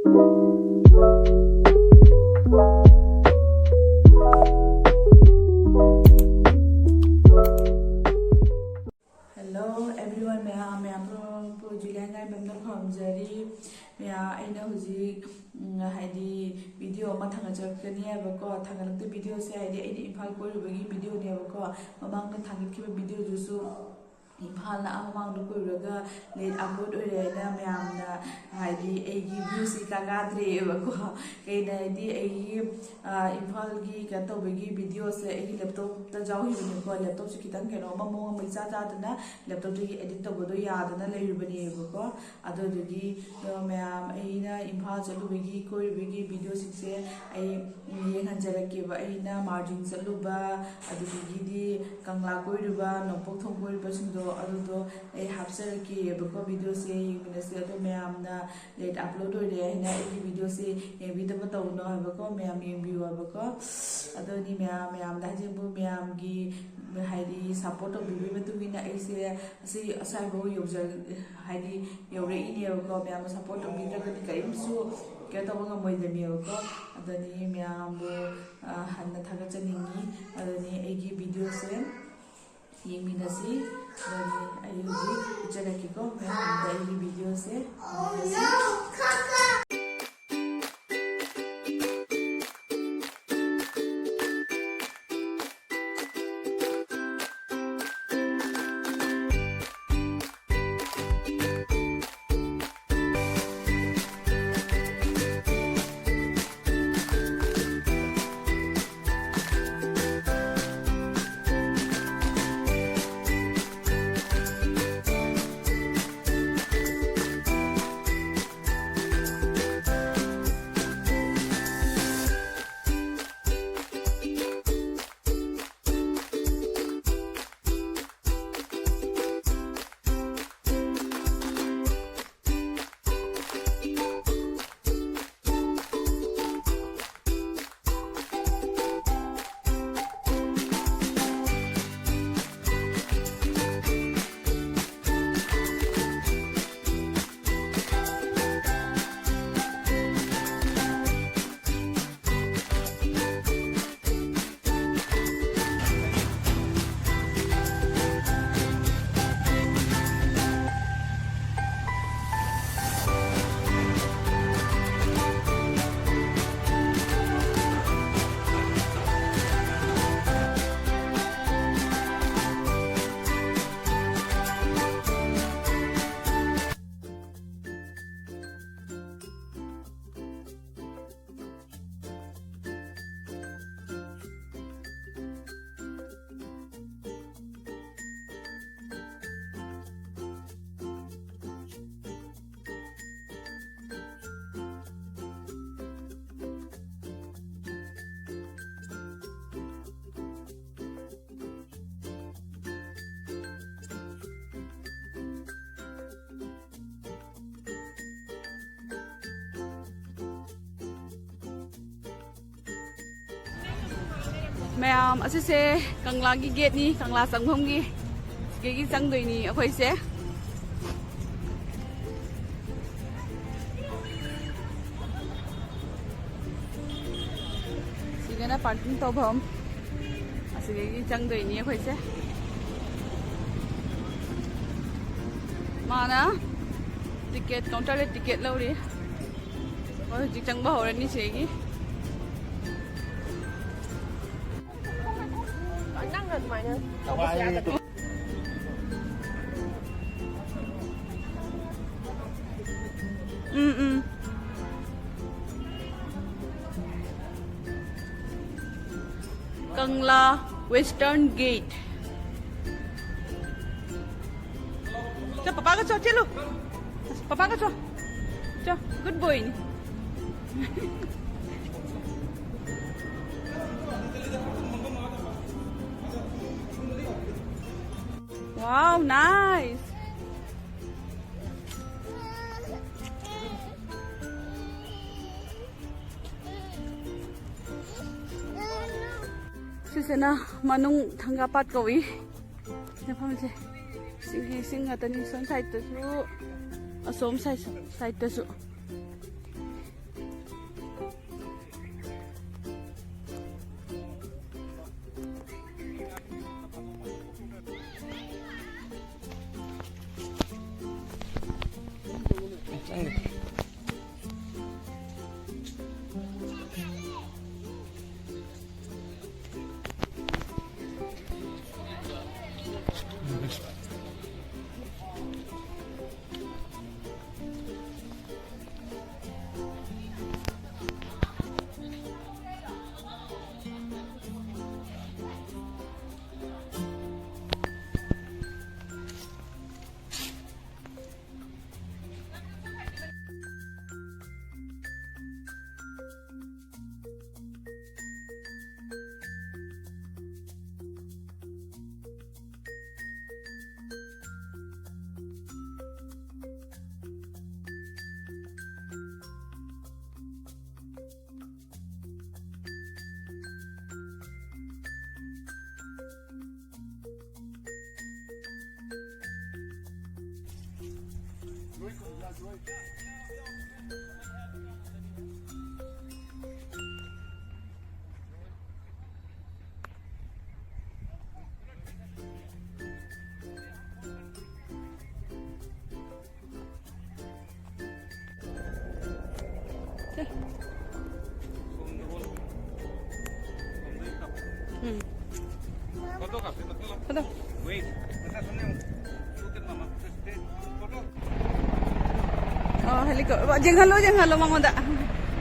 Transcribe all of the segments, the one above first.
Hello everyone, मैं Julian guy from Jerry. मैं हुजी हाइडी वीडियो अमा थांगचरकनी हैबको थांगलक्ते वीडियो से हाइडी इम्फाल कोइरुबगी वीडियो नेबको ममांग थांगखिबा वीडियो दुसु इम्फाल ना ममांग दु कोइरुगा लेट अपलोड ओइरेना मैमना हाइडी एगी व्यूसी कागाद्रेबको केनाइदी एगी इम्फाल गी कतोबगी वीडियो से एगी लैपटॉप ता जाउहिबनिको लैपटॉप से खितंग केनो ममो मैचा जादना लैपटॉप दी एडिट तबदो यादना लेरुबनेबको अदोदगी मैम एना इम्फाल चलुबगी कोइरुबगी वीडियो सिक्से आई येंहंजरकेबा एना मार्जिन चलुबा अदुगीदी कंगला कोइरुबा नोपक थों कोइरुबा सिंदो अदुदो ए हापसरकेबको वीडियो से येंगमिनसे अदो मैमना लेट अपलोड होइरे हैना एगी वीडियो से येंबिदबा तौनो हबको मैम येंबियो हबको अदोनी मैम दाजेबु मैम गी हाइडी सपोर्ट तौबिबि मतुगिना ऐसे असि असाइबो योजर हाइडी यौरेइनेबको मैम सपोर्ट तौबिद्रगदि करिमसु क्या तब मोइदमीबको अदनी मैमबो हन्ना थागचनिंगी अदनी एगी वीडियो से येंमिनसी अदनी आई हुजी चलकिको मैम एगी वीडियो से मैम असिसे कंगला की गेट नी कंगला संगम की गेगी संगदोइनी अखोइसे सिगना पार्किंग तौभम असिगेगी संगदोइनी अखोइसे माना टिकेट काउंटर रे टिकेट लौरी और जिक चंगबा होरनी सेगी कंगला वेस्टर्न गेट चल पापा का चो चलो पापा का चो good boy Wow, nice. Sisena manung thanggapat kawi. Napam se. Singa tani son side to su. Asom side to su. Helicopter jeng halo mangda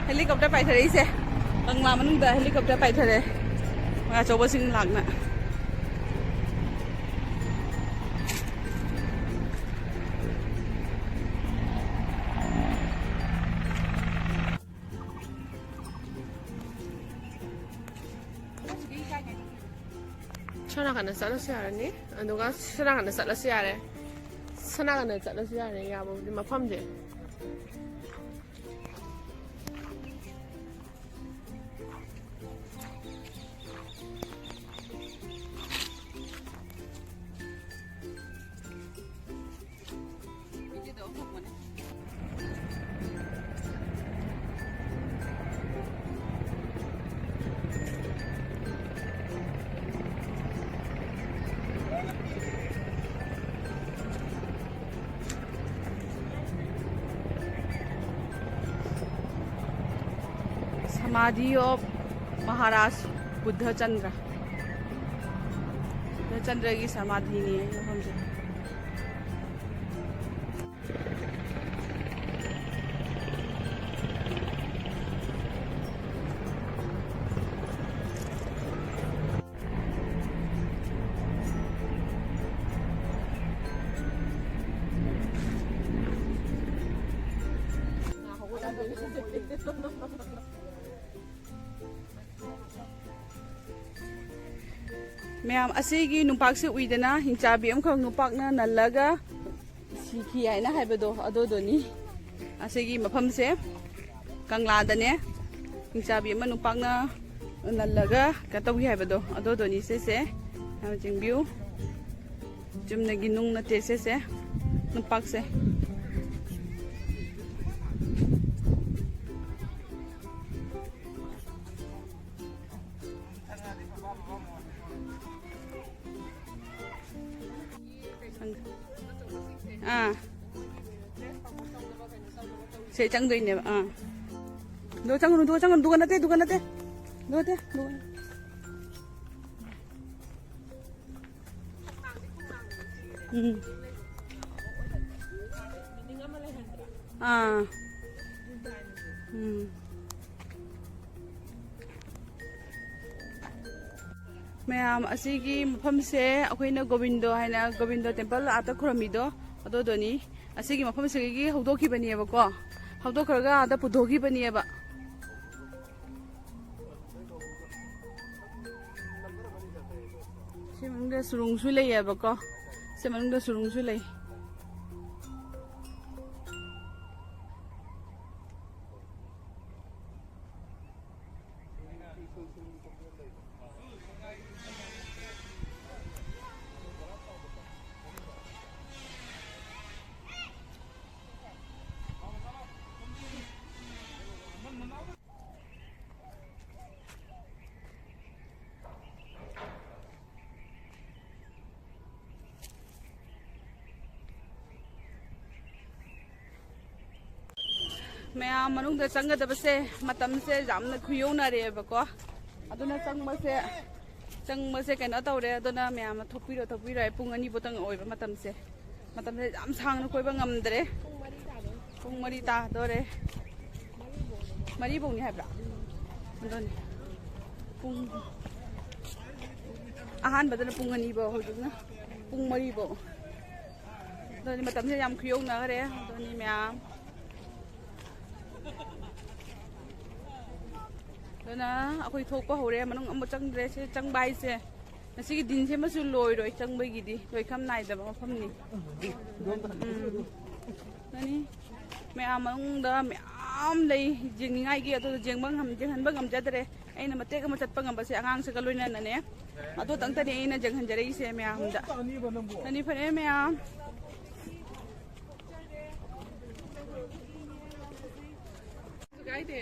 helicopter pai thare ise kangla manung da helicopter pai thare ma chobo sing lagna 천하가는 잘라서 야라니 누가 천하가는 잘라서 야래 천하가는 잘라서 야래 야 뭐 막 팜제 Samadhi of Maharaj Buddha Chandra. Buddha Chandra की समाधि नहीं है हमसे. Ma'am असेगी नुपाक से उइदना हिंचाबी अमखं नुपाकना नल्लगा सिखी हाइना हाइबदो अदोदोनी असेगी मफम से कंगलादने हिंचाबी अमा नुपाकना नल्लगा कतौगी हाइबदो अदोदोनी से हम जिंगबिउ जुमनगी नुंग नते से नुपाक से sẽ trăng đuôi nè đua trăng đua nát đua ma'am असीगी मफम से अखोइना गोविंदो हाइना गोविंदो टेम्पल आता खुरमिदो अदोदोनी असीगी मफम सेगी हौदोखिबनियेबको हौदोखरगा आदा पुधोखिबनियेबा सेमनुंगदा सुरुंगसु लैयेबको सेमनुंगदा सुरुंगसु लै मैम मनुंग चंगदबसे मतमसे जामना खुयोनारेबको अदुना चंगबसे कनो तौरे अदुना मैम थोपिरो पुंग अनि बोतंग ओइबा मतमसे जाम सांगना कोइबा ngamdre पुंग मरी तादोरे मरी बोंनि हाइब्रा अदुनि पुंग आहान बदना पुंग अनि बो होजुना पुंग मरी बो अदुनि मतमसे जाम खुयोनारे अदुनि मैम ना अखोई थोक हौरे मनुंग अमु चंगद्रे से चंगबाई से नसिगी दिन से मसु लोइरोय चंगबैगिदी लोइखम नाइदबा मफमनि ननि मैम मनुंग दा मैम लै जिंगिंगाई गी अतो जेंगबंग हम जेंहनबा गमजदरे अइना मतेक अमा चटपा गमबसे आंगांग से गलोइना नने अतो तंगतनि अइना जेंहनजरई से मैम दा ननि फरे मैम ꯀꯥꯏꯗꯦ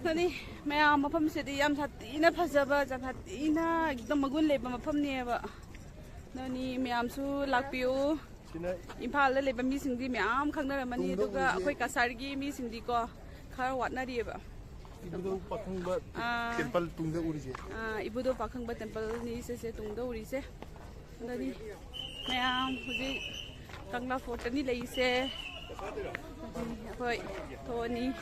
ꯅꯅꯤ ꯃꯌꯥꯝ ꯃꯐꯝꯁꯤꯗꯤ ꯌꯥꯝ ꯁꯥꯊꯤꯅ ꯐꯖꯕ ꯁꯥꯊꯤꯅ एकदम ꯃꯒꯨꯟ ꯂꯩꯕ ꯃꯐꯝꯅꯦꯕ ꯅꯅꯤ ꯃꯌꯥꯝꯁꯨ ꯂꯥꯛꯄꯤꯌꯨ ꯏꯝꯐꯥꯜꯗ ꯂꯩꯕ ꯃꯤꯁꯤꯡꯗꯤ ꯃꯌꯥꯝ ꯈꯪꯅꯔꯝꯃꯅꯤ ꯑꯗꯨꯒ ꯑꯩꯈꯣꯏ ꯀꯁꯥꯔꯒꯤ ꯃꯤꯁꯤꯡꯗꯤꯀꯣ ꯈꯔ ꯋꯥꯠꯅꯔꯤꯑꯕ 이부도 파킹바 템플 뚱데 우리지. 이부도 파킹바 템플니 세세 뚱데 우리세. 너니 매양 후지 강라 포트니 레이세. 거의 토니.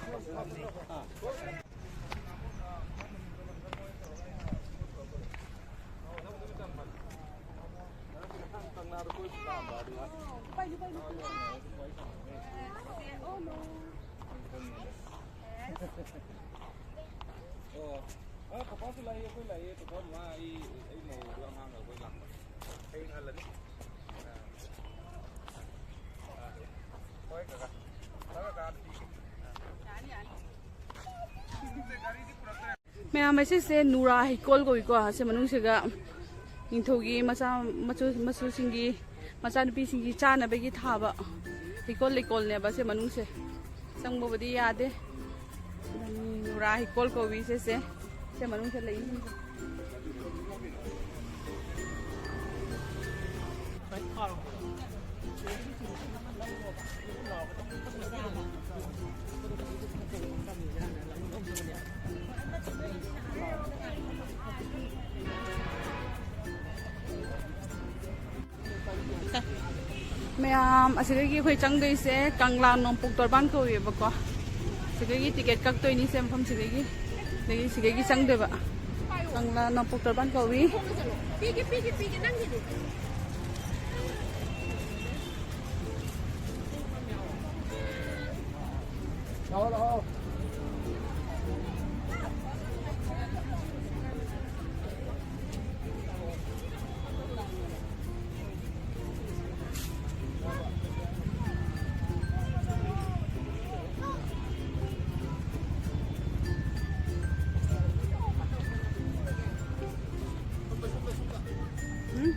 Kapasnya lah, aku lah, itu kan mah, ini mau dua orang aku lah, kayak ngalah nih. Koi kakak, kakak ma'am ऐसे से नूरा हिकोल को इको से मनुष्य सेगा निथोगी मचा मचु सिंगी मचा नुपी सिंगी चानबेगी थाबा हिकोल लिकोल ने बसे मनुष्य संगबोबदी यादे नूरा हिकोल को भी से मनुष्य लई मैम असिगगी खोई चंगदोइसे कंगला नोंपुक तोरबान कोवेबको सिगगी टिकेट कक्तोइनी से मफम सिगगी देगी सिगगी चंगदेबा कंगला नोंपुक तोरबान कोवी 삐기 당기네 나와.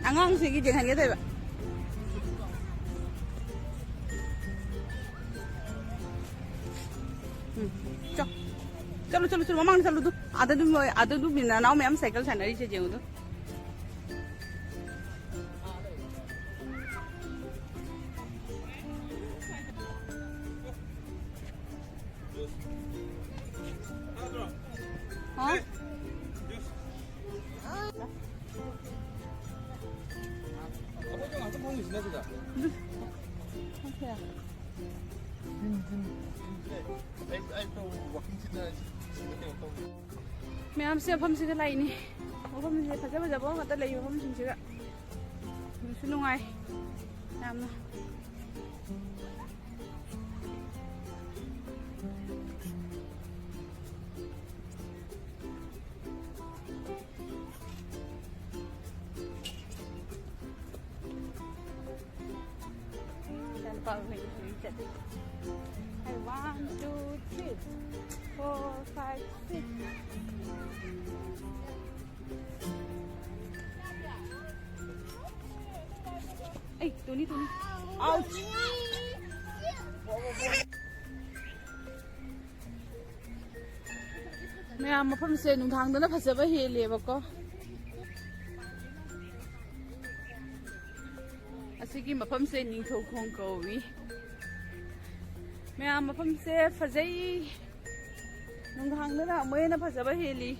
안강 시기 쟁한 게 되바 चलो चलो चलो ममांग चलो दो आधा दो बिना नाव में हम साइकिल सानरी से जेऊ दो हाँ Apa tuh nggak mau di sini juga? 아이도 워킹 시나 ma'am से मफम से लाइनी मफम से फजब फजब ngata lay mafam sin siga su nungay yamna Hey, 1, 2, 3, 4, 5, 6. Hey, Tony. Ouch! Ma'am मफम से नुंथांगदना फजबा हेलेबको असिगी मफम से निथो खोंग कौवी मैम मफम से फजई नुंथांगदना मोयना फजबा हेली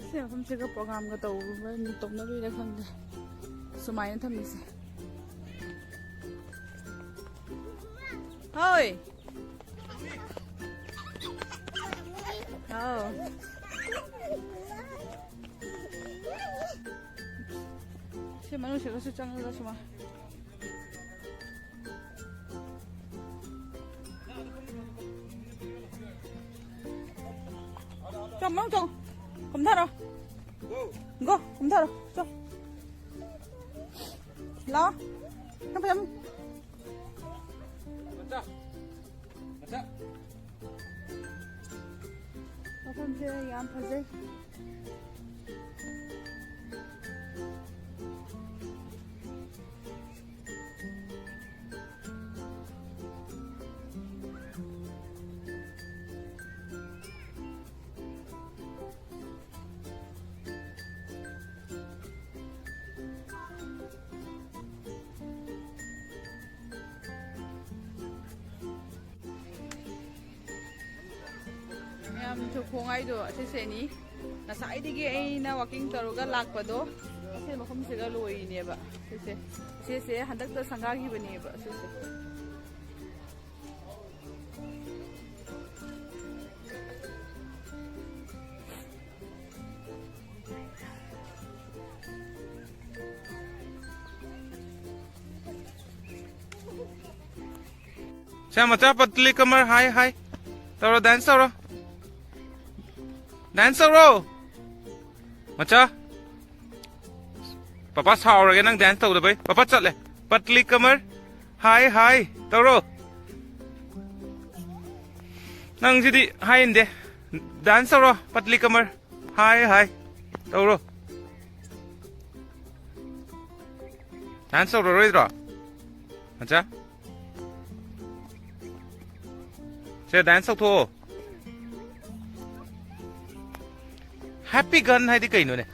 से मफम से का प्रोग्राम का तौबा नि तौना बेरा खंदे सुमायना थमिसे होय हां से मनुष्य का सुचंगा सुमा 잠만 좀 검사라. 고. 검사라. 좀. لا كم كم 맞자. 맞자. مفهوم زي يا عم فزي ꯌꯥꯝ ꯊꯣꯡꯉꯥꯏꯗꯣ ꯑꯁꯤꯁꯦꯅꯤ ꯉꯁꯥꯏꯗꯒꯤ ꯑꯩꯅ ꯋꯥꯀꯤꯡ ꯇꯧꯔꯒ ꯂꯥꯛꯄꯗꯣ ꯑꯁꯤ ꯃꯐꯝꯁꯤꯒ ꯂꯣꯏꯔꯤꯅꯦꯕ ꯁꯤꯁꯦ ꯍꯟꯗꯛꯇ ꯁꯪꯒꯥꯈꯤꯕꯅꯦꯕ ꯑꯁꯤꯁꯦ 자, 맞자. पतली कमर हाय हाय. तौरो डांस तौरो. डांस तौरो. 맞자. पापा साउरगे नंग डांस तौदो बै. पापा चले. पतली कमर हाय हाय. तौरो. नंग जिदि हाय इंदे. डांस तौरो. पतली कमर हाय हाय. तौरो. डांस तौरो रोइद्रो. 맞자. 제 댄스 또 해피 건 하이디 그 이노네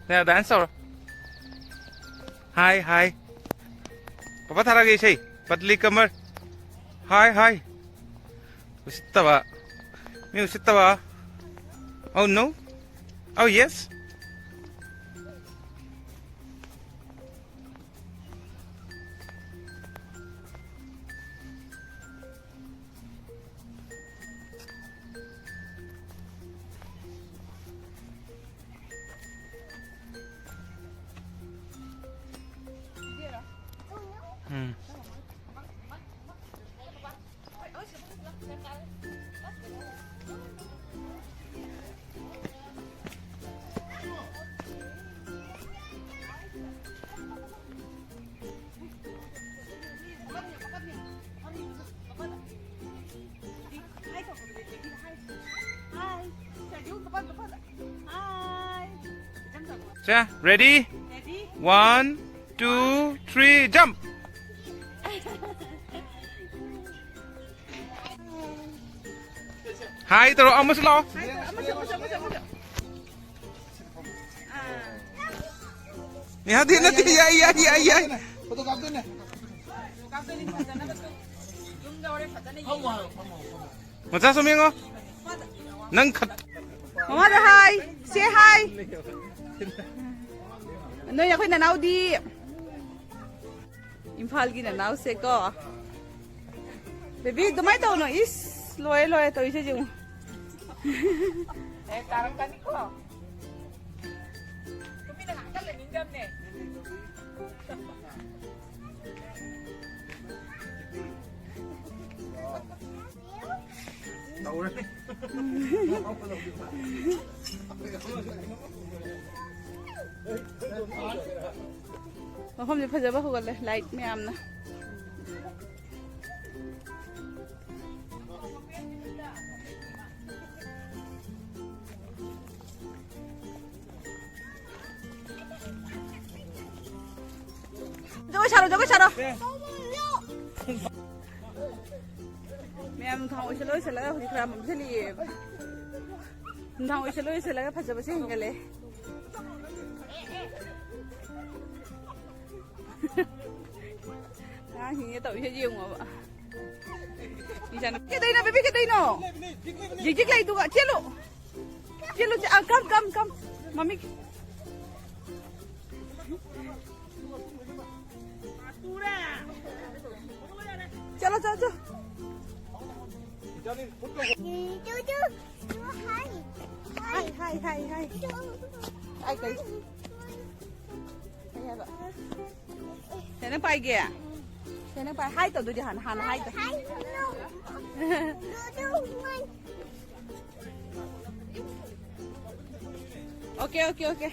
내가 댄서 हाय हाय पापा थारा गई छै पतली कमर हाय हाय उसितवा मी उसितवा oh no oh yes 자, ready? 1, 2, 3, jump! Hai, terus ông mới lo. Ya, dia nanti ya. Foto kapten ya? 맞아, 소명아. 난 가. Mama hi, say hi. Noi ya khoi na nau di. Imphal gi na nau se ko. Baby, dumai to no is loe to ise jung. Karang kani ko. Kumi na ngakal le ninjam ne. Tahu nih. Mafam je phajaba hogale light meyam na. Jogo charo. Mẹ thằng ơi lối sẽ là thì làm mình sẽ liệp thằng ơi lối sẽ là phải giờ sẽ hình lệ à hình tụi sẽ dùng mà đi ra cái đây nó baby cái đây nó gì chứ cái tụi gạ chết luôn à cam mami chalo Hai. Ai cái. Thế nó bay kìa. Thế nó bay hai tàu tôi đi hẳn hai tàu. Okay